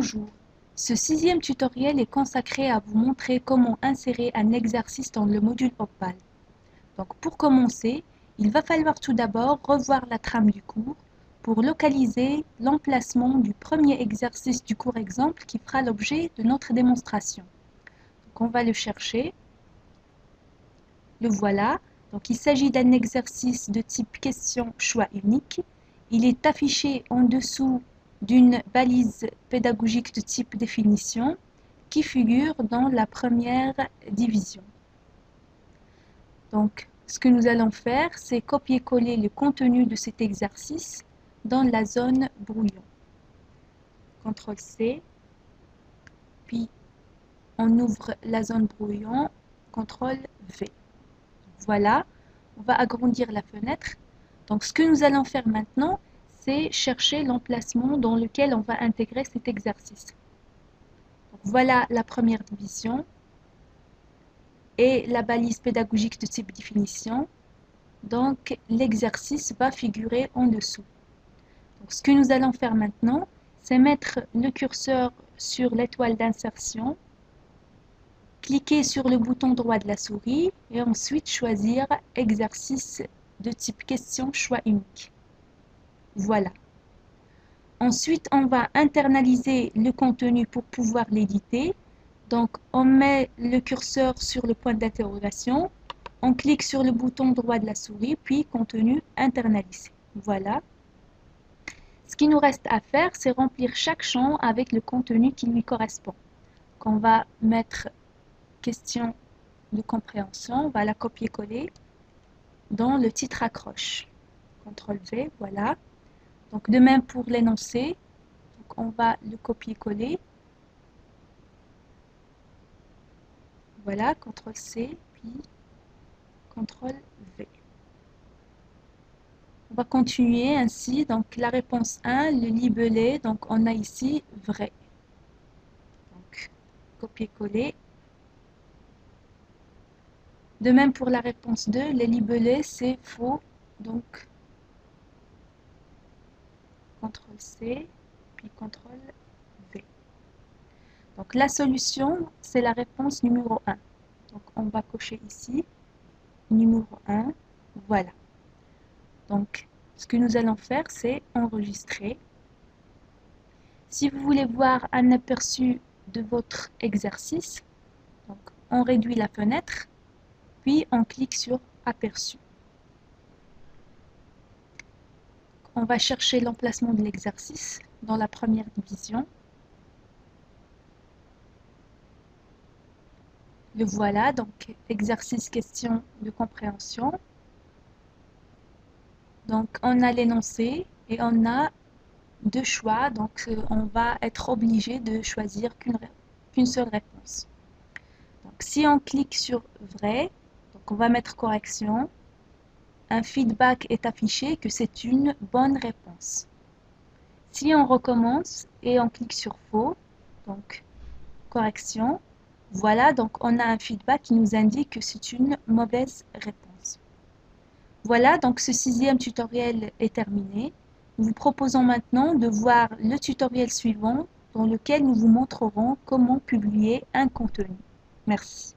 Bonjour, ce sixième tutoriel est consacré à vous montrer comment insérer un exercice dans le module Opal. Donc pour commencer, il va falloir tout d'abord revoir la trame du cours pour localiser l'emplacement du premier exercice du cours exemple qui fera l'objet de notre démonstration. Donc on va le chercher, le voilà. Donc il s'agit d'un exercice de type question choix unique. Il est affiché en dessous d'une balise pédagogique de type définition qui figure dans la première division. Donc, ce que nous allons faire, c'est copier-coller le contenu de cet exercice dans la zone brouillon. CTRL-C, puis on ouvre la zone brouillon, CTRL-V. Voilà, on va agrandir la fenêtre. Donc, ce que nous allons faire maintenant, c'est chercher l'emplacement dans lequel on va intégrer cet exercice. Donc, voilà la première division et la balise pédagogique de type définition. Donc, l'exercice va figurer en dessous. Donc, ce que nous allons faire maintenant, c'est mettre le curseur sur l'étoile d'insertion, cliquer sur le bouton droit de la souris et ensuite choisir exercice de type question choix unique. Voilà. Ensuite, on va internaliser le contenu pour pouvoir l'éditer. Donc, on met le curseur sur le point d'interrogation, on clique sur le bouton droit de la souris, puis contenu internalisé. Voilà. Ce qui nous reste à faire, c'est remplir chaque champ avec le contenu qui lui correspond. Donc, on va mettre question de compréhension, on va la copier-coller dans le titre accroche. CTRL-V, voilà. Donc, de même pour l'énoncé, on va le copier-coller. Voilà, CTRL-C, puis CTRL-V. On va continuer ainsi. Donc, la réponse 1, le libellé, donc on a ici vrai. Donc, copier-coller. De même pour la réponse 2, le libellé, c'est faux. Donc, CTRL-C, puis CTRL-V. Donc, la solution, c'est la réponse numéro 1. Donc, on va cocher ici, numéro 1, voilà. Donc, ce que nous allons faire, c'est enregistrer. Si vous voulez voir un aperçu de votre exercice, donc on réduit la fenêtre, puis on clique sur aperçu. On va chercher l'emplacement de l'exercice dans la première division. Le voilà, donc exercice question de compréhension. Donc on a l'énoncé et on a deux choix, donc on va être obligé de choisir qu'une seule réponse. Donc si on clique sur vrai, donc on va mettre correction, un feedback est affiché que c'est une bonne réponse. Si on recommence et on clique sur faux, donc correction, voilà, donc on a un feedback qui nous indique que c'est une mauvaise réponse. Voilà, donc ce sixième tutoriel est terminé. Nous vous proposons maintenant de voir le tutoriel suivant dans lequel nous vous montrerons comment publier un contenu. Merci.